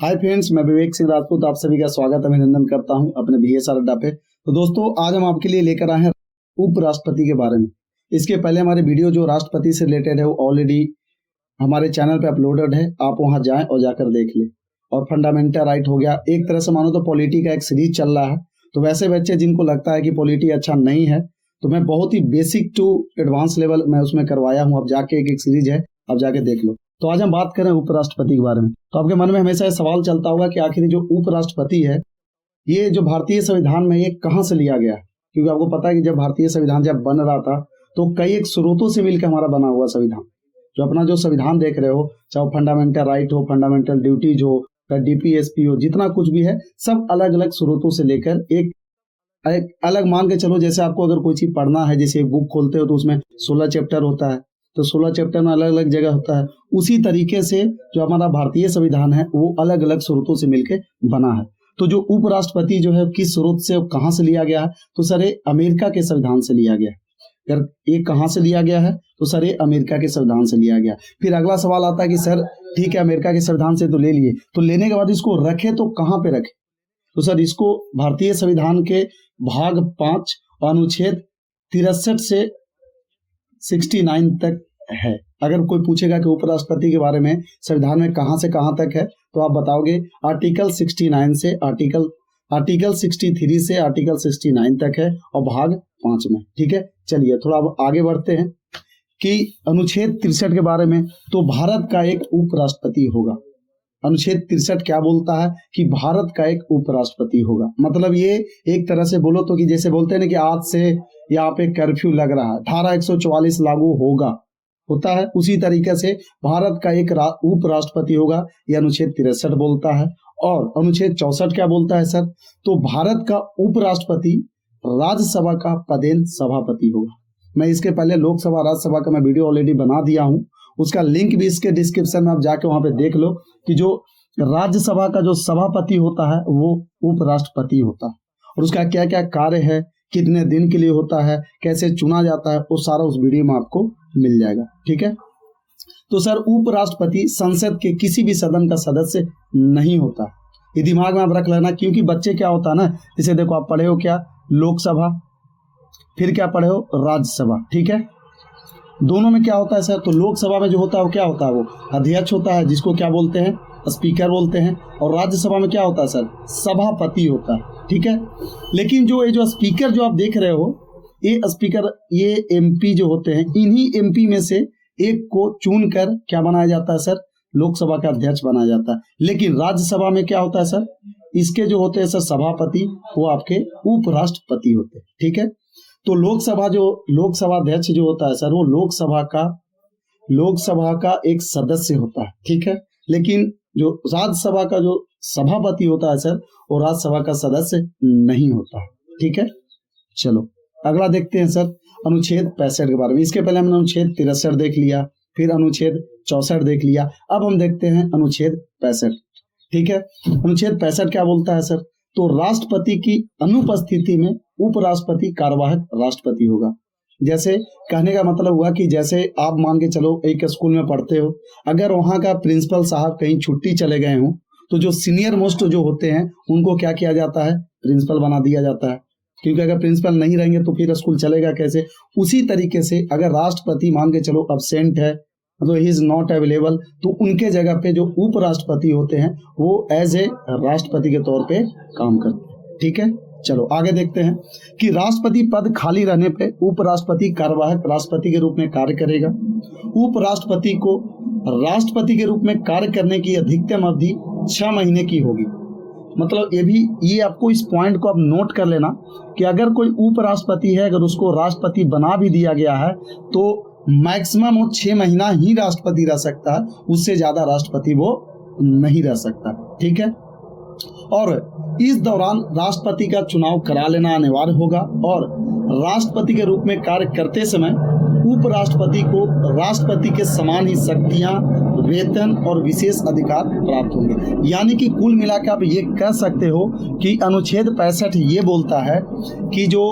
Hi friends, मैं विवेक सिंह राजपूत आप सभी का स्वागत अभिनंदन करता हूं अपने VSR अड्डा पे। तो दोस्तों, आज हम आपके लिए लेकर आए हैं उपराष्ट्रपति के बारे में। इसके पहले हमारे वीडियो जो राष्ट्रपति से रिलेटेड है वो ऑलरेडी हमारे चैनल पे अपलोडेड है, आप वहां जाएं और जाकर देख लें। और फंडामेंटल राइट हो गया, एक तरह से मानो तो पॉलिटी का एक सीरीज चल रहा है। तो वैसे बच्चे जिनको लगता है कि पॉलिटी अच्छा नहीं है, तो मैं बहुत ही बेसिक टू एडवांस लेवल मैं उसमें करवाया हूँ। अब जाके एक सीरीज है, अब जाके देख लो। तो आज हम बात करें उपराष्ट्रपति के बारे में। तो आपके मन में हमेशा ये सवाल चलता होगा कि आखिर जो उपराष्ट्रपति है, ये जो भारतीय संविधान में ये कहाँ से लिया गया? क्योंकि आपको पता है कि जब भारतीय संविधान जब बन रहा था तो कई एक स्रोतों से मिलकर हमारा बना हुआ संविधान। जो अपना जो संविधान देख रहे हो, चाहे फंडामेंटल राइट हो, फंडामेंटल ड्यूटीज हो, DPSP हो, जितना कुछ भी है सब अलग अलग स्रोतों से लेकर एक अलग मान के चलो। जैसे आपको अगर कोई चीज पढ़ना है, जैसे बुक खोलते हो तो उसमें 16 चैप्टर होता है, तो 16 चैप्टर में अलग अलग जगह होता है। उसी तरीके से जो हमारा भारतीय संविधान है वो अलग अलग स्रोतों से मिलकर बना है। तो जो उपराष्ट्रपति जो है किस स्रोत से कहाँ से लिया गया है? तो सर ये अमेरिका के संविधान से लिया गया है। अगर ये कहाँ से लिया गया है तो सर ये अमेरिका के संविधान से लिया गया। फिर अगला सवाल आता है कि सर ठीक है, अमेरिका के संविधान से तो ले लिए, तो लेने के बाद इसको रखे तो कहाँ पे रखे? तो सर इसको भारतीय संविधान के भाग 5 अनुच्छेद 63 से 69 तक है। अगर कोई पूछेगा कि उपराष्ट्रपति के बारे में संविधान में कहां से कहां तक है, तो आप बताओगे आर्टिकल 69 से आर्टिकल 63 से आर्टिकल 69 तक है और भाग 5 में। ठीक है, चलिए थोड़ा अब आगे बढ़ते हैं कि अनुच्छेद 63 के बारे में। तो भारत का एक उपराष्ट्रपति होगा। अनुच्छेद 63 क्या बोलता है कि भारत का एक उपराष्ट्रपति होगा। मतलब ये एक तरह से बोलो तो कि जैसे बोलते हैं ना कि आज से यहाँ पे कर्फ्यू लग रहा है, धारा 144 लागू होता है, उसी तरीके से भारत का एक उपराष्ट्रपति होगा। यह अनुच्छेद 63 बोलता है। और अनुच्छेद 64 क्या बोलता है सर? तो भारत का उपराष्ट्रपति राज्यसभा का पदेन सभापति होगा। मैं इसके पहले लोकसभा राज्यसभा का मैं वीडियो ऑलरेडी बना दिया हूं, उसका लिंक भी इसके डिस्क्रिप्शन में आप जाके वहां पे देख लो कि जो राज्यसभा का जो सभापति होता है वो उपराष्ट्रपति होता है, और उसका क्या क्या कार्य है, कितने दिन के लिए होता है, कैसे चुना जाता है, वो सारा उस वीडियो में आपको मिल जाएगा। ठीक है, तो सर उपराष्ट्रपति संसद के किसी भी सदन का सदस्य नहीं होता। ये दिमाग में आप रख लेना, क्योंकि बच्चे क्या होता है ना, जैसे देखो आप पढ़े हो क्या लोकसभा, फिर क्या पढ़े हो राज्यसभा। ठीक है, दोनों में क्या होता है सर? तो लोकसभा में जो होता है वो क्या होता है? वो अध्यक्ष होता है, जिसको क्या बोलते हैं? स्पीकर बोलते हैं। और राज्यसभा में क्या होता है सर? सभापति होता है। ठीक है, लेकिन ये जो स्पीकर जो आप देख रहे हो, ये स्पीकर, ये MP जो होते हैं, इन्हीं MP में से एक को चुनकर क्या बनाया जाता है सर? लोकसभा का अध्यक्ष बनाया जाता है। लेकिन राज्यसभा में क्या होता है सर? इसके जो होते हैं सर सभापति, वो आपके उपराष्ट्रपति होते हैं। ठीक है, तो लोकसभा अध्यक्ष जो होता है सर, वो लोकसभा का एक सदस्य होता है। ठीक है, लेकिन जो राज्यसभा का जो सभापति होता है सर, वो राज्यसभा का सदस्य नहीं होता है। ठीक है, चलो अगला देखते हैं सर अनुच्छेद 65 के बारे में। इसके पहले हमने अनुच्छेद 63 देख लिया, फिर अनुच्छेद 64 देख लिया, अब हम देखते हैं अनुच्छेद 65। ठीक है, अनुच्छेद 65 क्या बोलता है सर? तो राष्ट्रपति की अनुपस्थिति में उपराष्ट्रपति कार्यवाहक राष्ट्रपति होगा। जैसे कहने का मतलब हुआ कि जैसे आप मान के चलो एक स्कूल में पढ़ते हो, अगर वहां का प्रिंसिपल साहब कहीं छुट्टी चले गए हो, तो जो सीनियर मोस्ट जो होते हैं उनको क्या किया जाता है? प्रिंसिपल बना दिया जाता है, क्योंकि अगर प्रिंसिपल नहीं रहेंगे तो फिर स्कूल चलेगा कैसे? उसी तरीके से अगर राष्ट्रपति मान के चलो अब्सेंट है, मतलब ही इज नॉट अवेलेबल, तो उनके जगह पे जो उपराष्ट्रपति होते हैं वो एज ए राष्ट्रपति के तौर पे काम करते हैं। ठीक है, चलो आगे देखते हैं कि राष्ट्रपति पद खाली रहने पे उपराष्ट्रपति कार्यवाहक राष्ट्रपति के रूप में कार्य करेगा। उपराष्ट्रपति को राष्ट्रपति के रूप में कार्य करने की अधिकतम अवधि 6 महीने की होगी। मतलब ये आपको इस पॉइंट को आप नोट कर लेना कि अगर कोई उपराष्ट्रपति है, अगर उसको राष्ट्रपति बना भी दिया गया है तो मैक्सिमम वो 6 महीना ही राष्ट्रपति रह सकता है, उससे ज्यादा राष्ट्रपति वो नहीं रह सकता। ठीक है, और इस दौरान राष्ट्रपति का चुनाव करा लेना अनिवार्य होगा, और राष्ट्रपति के रूप में कार्य करते समय उपराष्ट्रपति को राष्ट्रपति के समान ही शक्तियां, वेतन और विशेष अधिकार प्राप्त होंगे। यानी कि कुल मिलाकर आप ये कह सकते हो कि अनुच्छेद 65 ये बोलता है कि जो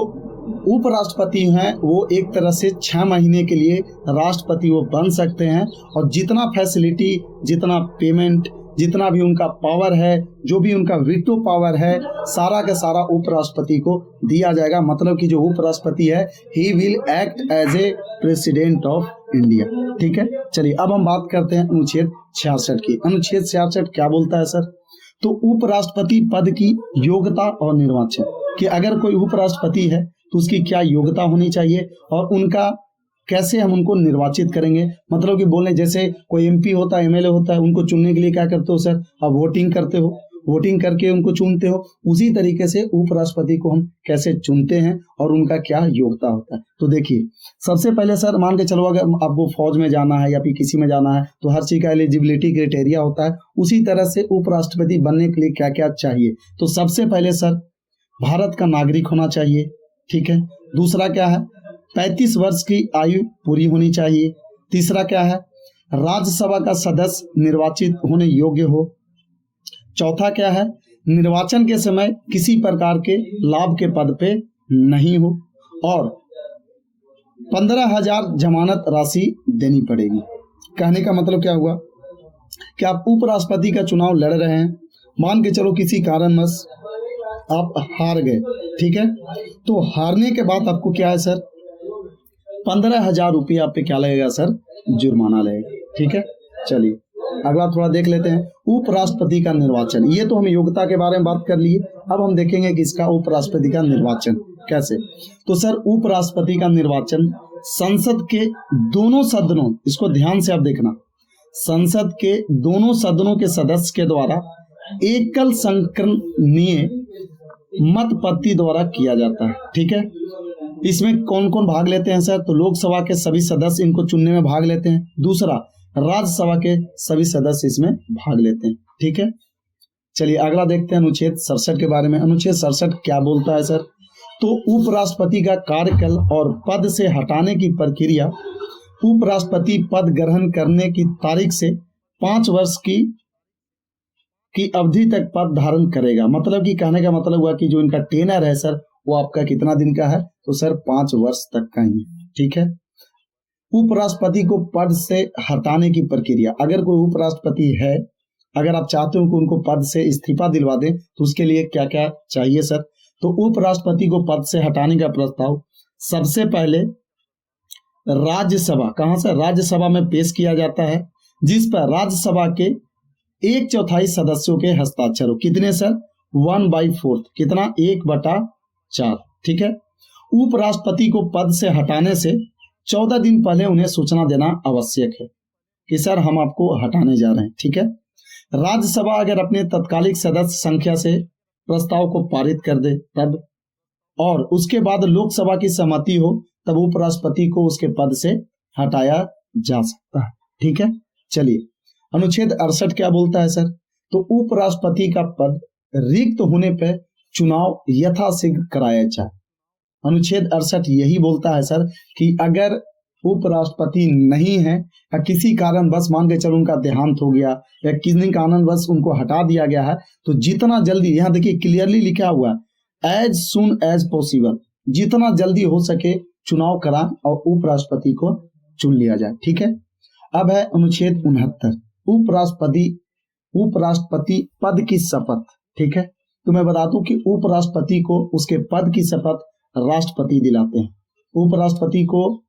उपराष्ट्रपति हैं वो एक तरह से 6 महीने के लिए राष्ट्रपति वो बन सकते हैं, और जितना फैसिलिटी, जितना पेमेंट, जितना भी उनका पावर है, जो भी उनका वीटो पावर है, सारा का सारा उपराष्ट्रपति को दिया जाएगा। मतलब कि जो उपराष्ट्रपति है he will act as a president of India. ठीक है, चलिए अब हम बात करते हैं अनुच्छेद 66 की। अनुच्छेद 66 क्या बोलता है सर? तो उपराष्ट्रपति पद की योग्यता और निर्वाचन, कि अगर कोई उपराष्ट्रपति है तो उसकी क्या योग्यता होनी चाहिए और उनका कैसे हम उनको निर्वाचित करेंगे। मतलब कि बोलने जैसे कोई एमपी होता है, एमएलए होता है, उनको चुनने के लिए क्या करते हो सर? आप वोटिंग करते हो, वोटिंग करके उनको चुनते हो। उसी तरीके से उपराष्ट्रपति को हम कैसे चुनते हैं और उनका क्या योग्यता होता है। तो देखिए, सबसे पहले सर मान के चलो अगर आपको फौज में जाना है या फिर किसी में जाना है तो हर चीज का एलिजिबिलिटी क्राइटेरिया होता है। उसी तरह से उपराष्ट्रपति बनने के लिए क्या क्या चाहिए? तो सबसे पहले सर भारत का नागरिक होना चाहिए। ठीक है, दूसरा क्या है? 35 वर्ष की आयु पूरी होनी चाहिए। तीसरा क्या है? राज्यसभा का सदस्य निर्वाचित होने योग्य हो। चौथा क्या है? निर्वाचन के समय किसी प्रकार के लाभ के पद पे नहीं हो और 15,000 जमानत राशि देनी पड़ेगी। कहने का मतलब क्या हुआ कि आप उपराष्ट्रपति का चुनाव लड़ रहे हैं, मान के चलो किसी कारणवश आप हार गए। ठीक है, तो हारने के बाद आपको क्या है सर? 15,000 रुपये आप पे क्या लगेगा सर? जुर्माना लगेगा। ठीक है, चलिए अगला थोड़ा देख लेते हैं। उपराष्ट्रपति का निर्वाचन, ये तो हम योग्यता के बारे में बात कर लिए। अब हम देखेंगे कि इसका उपराष्ट्रपति का निर्वाचन कैसे। तो सर उपराष्ट्रपति का निर्वाचन संसद के दोनों सदनों, इसको ध्यान से आप देखना, संसद के दोनों सदनों के सदस्य के द्वारा एकल संक्रमणीय मत पत्ती द्वारा किया जाता है। ठीक है, इसमें कौन कौन भाग लेते हैं सर? तो लोकसभा के सभी सदस्य इनको चुनने में भाग लेते हैं। दूसरा, राज्यसभा के सभी सदस्य इसमें भाग लेते हैं। ठीक है, चलिए अगला देखते हैं अनुच्छेद 67 के बारे में। अनुच्छेद 67 क्या बोलता है सर? तो उपराष्ट्रपति का कार्यकाल और पद से हटाने की प्रक्रिया उपराष्ट्रपति पद ग्रहण करने की तारीख से 5 वर्ष की अवधि तक पद धारण करेगा। मतलब कि कहने का मतलब हुआ कि जो इनका टेनर है सर वो आपका कितना दिन का है? तो सर 5 वर्ष तक का ही है। ठीक है, उपराष्ट्रपति को पद से हटाने की प्रक्रिया, अगर कोई उपराष्ट्रपति है, अगर आप चाहते हो कि उनको पद से इस्तीफा दिलवा दें तो उसके लिए क्या क्या चाहिए सर? तो उपराष्ट्रपति को पद से हटाने का प्रस्ताव सबसे पहले राज्यसभा, कहां से? राज्यसभा में पेश किया जाता है, जिस पर राज्यसभा के 1/4 सदस्यों के हस्ताक्षर हो। कितने सर? 1/4, कितना? 1/4। ठीक है, उपराष्ट्रपति को पद से हटाने से 14 दिन पहले उन्हें सूचना देना आवश्यक है कि सर हम आपको हटाने जा रहे हैं। ठीक है, राज्यसभा अगर अपने तत्कालिक सदस्य संख्या से प्रस्ताव को पारित कर दे तब, और उसके बाद लोकसभा की सहमति हो तब उपराष्ट्रपति को उसके पद से हटाया जा सकता है। ठीक है, चलिए अनुच्छेद 68 क्या बोलता है सर? तो उपराष्ट्रपति का पद रिक्त होने पर चुनाव यथाशीघ्र कराया जाए। अनुच्छेद 68 यही बोलता है सर कि अगर उपराष्ट्रपति नहीं है या किसी कारण बस मान के चलो उनका देहांत हो गया या किसी कारण बस उनको हटा दिया गया है, तो जितना जल्दी, यहाँ देखिए क्लियरली लिखा हुआ है, एज सुन एज पॉसिबल, जितना जल्दी हो सके चुनाव करा और उपराष्ट्रपति को चुन लिया जाए। ठीक है, अब है अनुच्छेद 69 उपराष्ट्रपति पद की शपथ। ठीक है, तो मैं बता दूं कि उपराष्ट्रपति को उसके पद की शपथ राष्ट्रपति दिलाते हैं। उपराष्ट्रपति को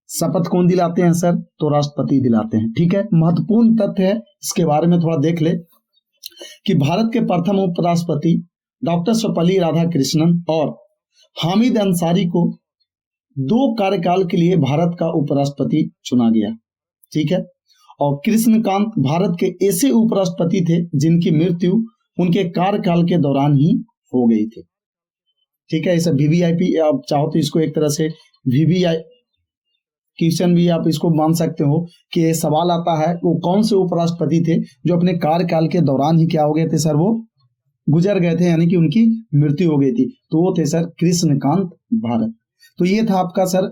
शपथ कौन दिलाते हैं सर? तो राष्ट्रपति दिलाते हैं। ठीक है, महत्वपूर्ण तथ्य है, इसके बारे में थोड़ा देख ले कि भारत के प्रथम उपराष्ट्रपति डॉक्टर सर्वपल्ली राधाकृष्णन और हामिद अंसारी को 2 कार्यकाल के लिए भारत का उपराष्ट्रपति चुना गया। ठीक है, और कृष्णकांत भारत के ऐसे उपराष्ट्रपति थे जिनकी मृत्यु उनके कार्यकाल के दौरान ही हो गई थी। ठीक है, इसे वीवीआईपी आप चाहो तो इसको एक तरह से वीवीआई क्वेश्चन भी आप इसको मान सकते हो कि ये सवाल आता है वो कौन से उपराष्ट्रपति थे जो अपने कार्यकाल के दौरान ही क्या हो गए थे सर? वो गुजर गए थे, यानी कि उनकी मृत्यु हो गई थी। तो वो थे सर कृष्णकांत भारत। तो ये था आपका सर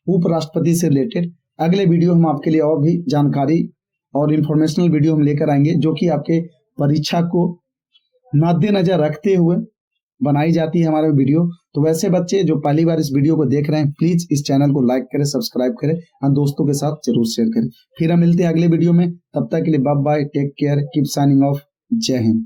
उपराष्ट्रपति से रिलेटेड। अगले वीडियो हम आपके लिए और भी जानकारी और इंफॉर्मेशनल वीडियो हम लेकर आएंगे जो कि आपके परीक्षा को मद्देनजर रखते हुए बनाई जाती है हमारे वीडियो। तो वैसे बच्चे जो पहली बार इस वीडियो को देख रहे हैं, प्लीज इस चैनल को लाइक करें, सब्सक्राइब करें और दोस्तों के साथ जरूर शेयर करें। फिर हम मिलते हैं अगले वीडियो में, तब तक के लिए bye bye, take care, keep signing off, जय हिंद।